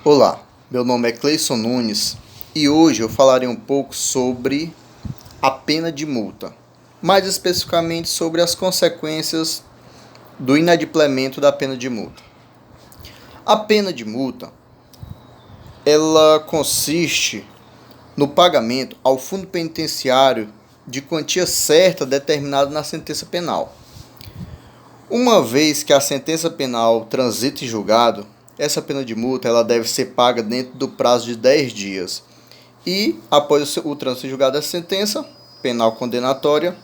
Olá, meu nome é Cleison Nunes e hoje eu falarei um pouco sobre a pena de multa, mais especificamente sobre as consequências do inadimplemento da pena de multa. A pena de multa, ela consiste no pagamento ao fundo penitenciário de quantia certa determinada na sentença penal. Uma vez que a sentença penal transita em julgado, essa pena de multa ela deve ser paga dentro do prazo de 10 dias. E, após o trânsito em julgado dessa sentença penal condenatória,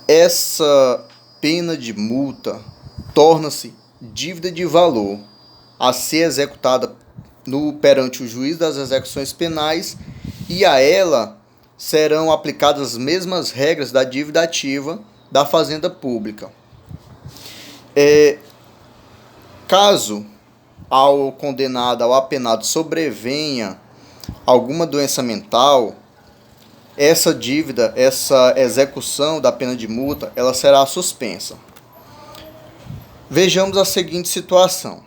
essa pena de multa torna-se dívida de valor a ser executada perante o juiz das execuções penais, e a ela serão aplicadas as mesmas regras da dívida ativa da Fazenda Pública. Caso ao condenado, ao apenado, sobrevenha alguma doença mental, essa dívida, essa execução da pena de multa, ela será suspensa. Vejamos a seguinte situação.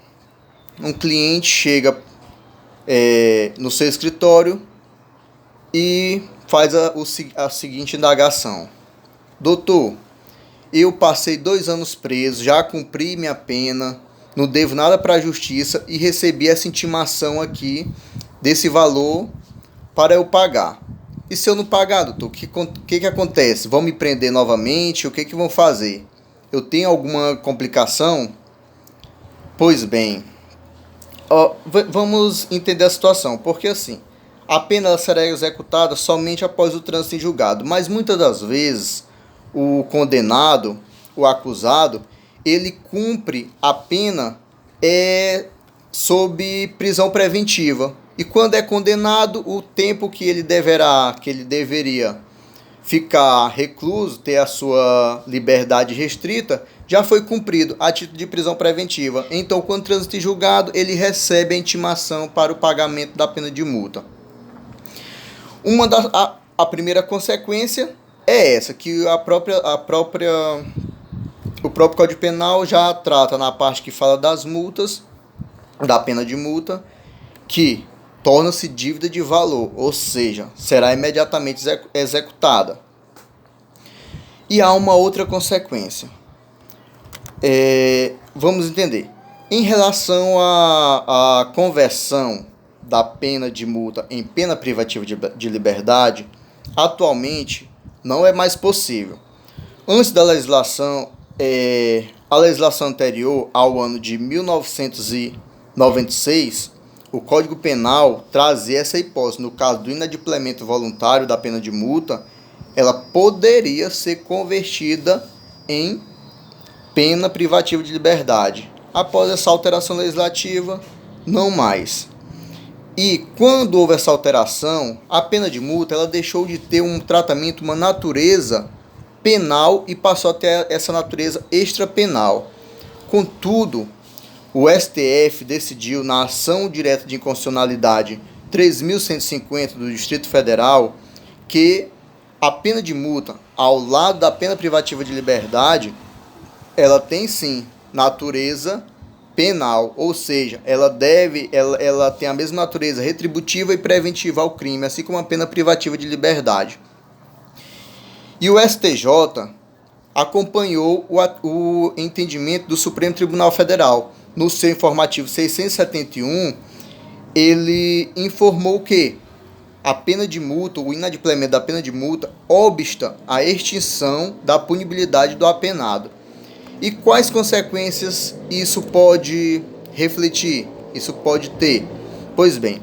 Um cliente chega no seu escritório e faz a seguinte indagação: doutor, eu passei 2 anos preso, já cumpri minha pena, não devo nada para a justiça e recebi essa intimação aqui desse valor para eu pagar. E se eu não pagar, doutor, o que acontece? Vão me prender novamente? O que vão fazer? Eu tenho alguma complicação? Pois bem, vamos entender a situação, porque assim, a pena será executada somente após o trânsito em julgado, mas muitas das vezes o condenado, o acusado, ele cumpre a pena sob prisão preventiva. E quando é condenado, o tempo que ele deveria ficar recluso, ter a sua liberdade restrita, já foi cumprido a título de prisão preventiva. Então, quando transita em julgado, ele recebe a intimação para o pagamento da pena de multa. A primeira consequência é essa, que o próprio Código Penal já trata na parte que fala das multas, da pena de multa, que torna-se dívida de valor, ou seja, será imediatamente executada. E há uma outra consequência. Vamos entender. Em relação à conversão da pena de multa em pena privativa de liberdade, atualmente não é mais possível. Antes da legislação, a legislação anterior ao ano de 1996, o Código Penal trazia essa hipótese. No caso do inadimplemento voluntário da pena de multa, ela poderia ser convertida em pena privativa de liberdade. Após essa alteração legislativa, não mais. E quando houve essa alteração, a pena de multa ela deixou de ter um tratamento, uma natureza penal e passou a ter essa natureza extrapenal. Contudo, o STF decidiu, na ação direta de inconstitucionalidade 3.150 do Distrito Federal, que a pena de multa, ao lado da pena privativa de liberdade, ela tem sim natureza penal, ou seja, ela tem a mesma natureza retributiva e preventiva ao crime, assim como a pena privativa de liberdade. E o STJ acompanhou o entendimento do Supremo Tribunal Federal. No seu informativo 671, ele informou que a pena de multa, o inadimplemento da pena de multa, obsta à extinção da punibilidade do apenado. E quais consequências isso pode refletir? Isso pode ter? Pois bem,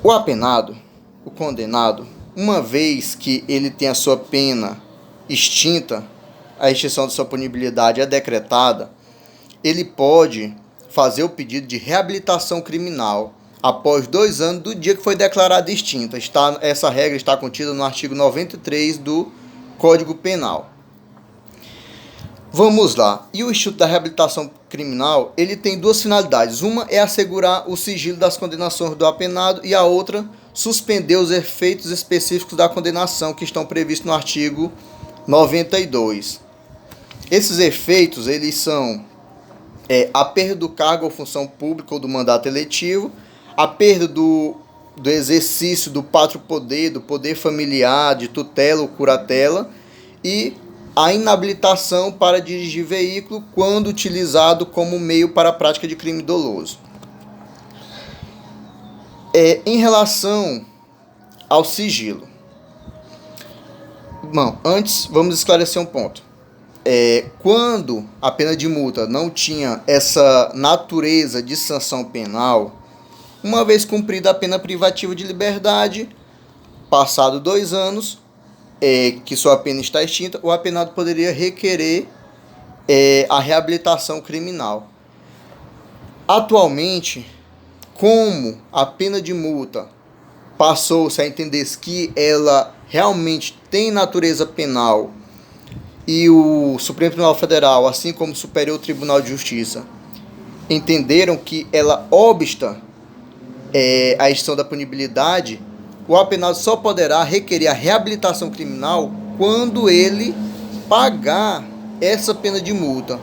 o apenado, o condenado, uma vez que ele tem a sua pena extinta, a extinção da sua punibilidade é decretada, ele pode fazer o pedido de reabilitação criminal após 2 anos do dia que foi declarada extinta. Essa regra está contida no artigo 93 do Código Penal. Vamos lá. E o Instituto da Reabilitação Criminal, ele tem 2 finalidades. Uma é assegurar o sigilo das condenações do apenado e a outra, suspender os efeitos específicos da condenação que estão previstos no artigo 92. Esses efeitos, eles são a perda do cargo ou função pública ou do mandato eletivo, a perda do exercício do pátrio poder, do poder familiar, de tutela ou curatela, e a inabilitação para dirigir veículo quando utilizado como meio para a prática de crime doloso. Em relação ao sigilo. Bom, antes vamos esclarecer um ponto. Quando a pena de multa não tinha essa natureza de sanção penal, uma vez cumprida a pena privativa de liberdade, passado 2 anos, que sua pena está extinta, o apenado poderia requerer a reabilitação criminal. Atualmente, como a pena de multa passou-se a entender que ela realmente tem natureza penal e o Supremo Tribunal Federal, assim como o Superior Tribunal de Justiça, entenderam que ela obsta a extinção da punibilidade, o apenado só poderá requerer a reabilitação criminal quando ele pagar essa pena de multa.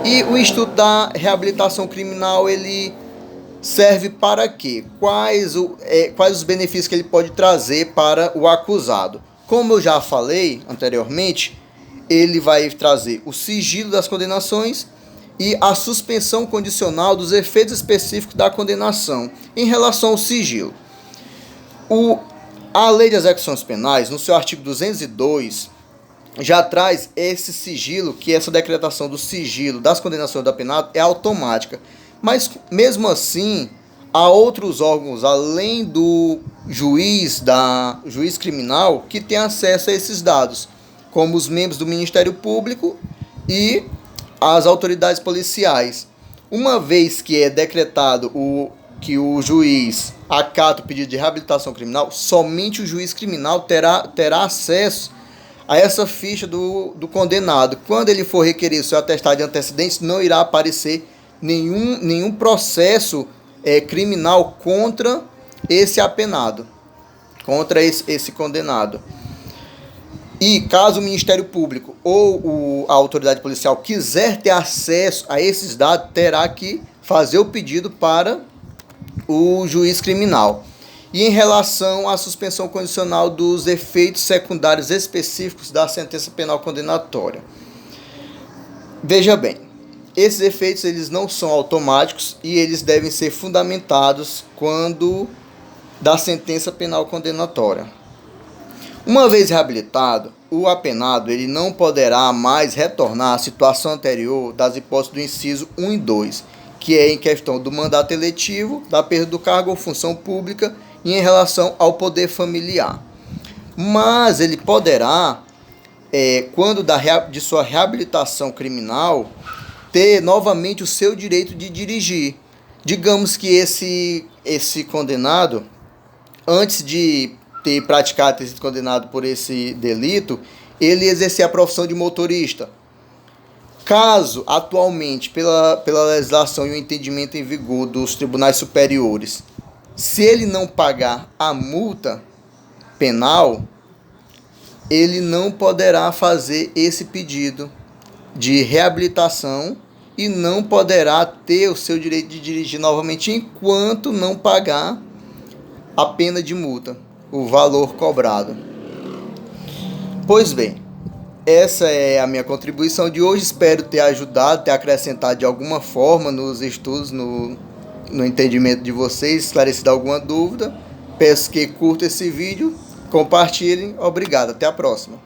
E o Instituto da Reabilitação Criminal, ele serve para quê? Quais os benefícios que ele pode trazer para o acusado? Como eu já falei anteriormente, ele vai trazer o sigilo das condenações e a suspensão condicional dos efeitos específicos da condenação. Em relação ao sigilo, a Lei de Execuções Penais, no seu artigo 202, já traz esse sigilo, que essa decretação do sigilo das condenações do apenado é automática. Mas, mesmo assim, há outros órgãos, além do juiz criminal, que tem acesso a esses dados, como os membros do Ministério Público e as autoridades policiais. Uma vez que é decretado que o juiz acata o pedido de reabilitação criminal, somente o juiz criminal terá acesso a essa ficha do condenado. Quando ele for requerer seu atestado de antecedentes, não irá aparecer nenhum processo criminal contra esse apenado, contra esse condenado. E caso o Ministério Público ou a autoridade policial quiser ter acesso a esses dados, terá que fazer o pedido para o juiz criminal. E em relação à suspensão condicional dos efeitos secundários específicos da sentença penal condenatória. Veja bem, esses efeitos eles não são automáticos e eles devem ser fundamentados quando da sentença penal condenatória. Uma vez reabilitado, o apenado ele não poderá mais retornar à situação anterior das hipóteses do inciso 1 e 2, que é em questão do mandato eletivo, da perda do cargo ou função pública e em relação ao poder familiar. Mas ele poderá, quando de sua reabilitação criminal, ter novamente o seu direito de dirigir. Digamos que esse condenado, antes de ter sido condenado por esse delito, ele exercia a profissão de motorista. Caso, atualmente, pela legislação e o entendimento em vigor dos tribunais superiores, se ele não pagar a multa penal, ele não poderá fazer esse pedido de reabilitação e não poderá ter o seu direito de dirigir novamente enquanto não pagar a pena de multa, o valor cobrado. Pois bem, essa é a minha contribuição de hoje. Espero ter ajudado, ter acrescentado de alguma forma nos estudos, no entendimento de vocês, esclarecido alguma dúvida. Peço que curtam esse vídeo, compartilhem. Obrigado, até a próxima.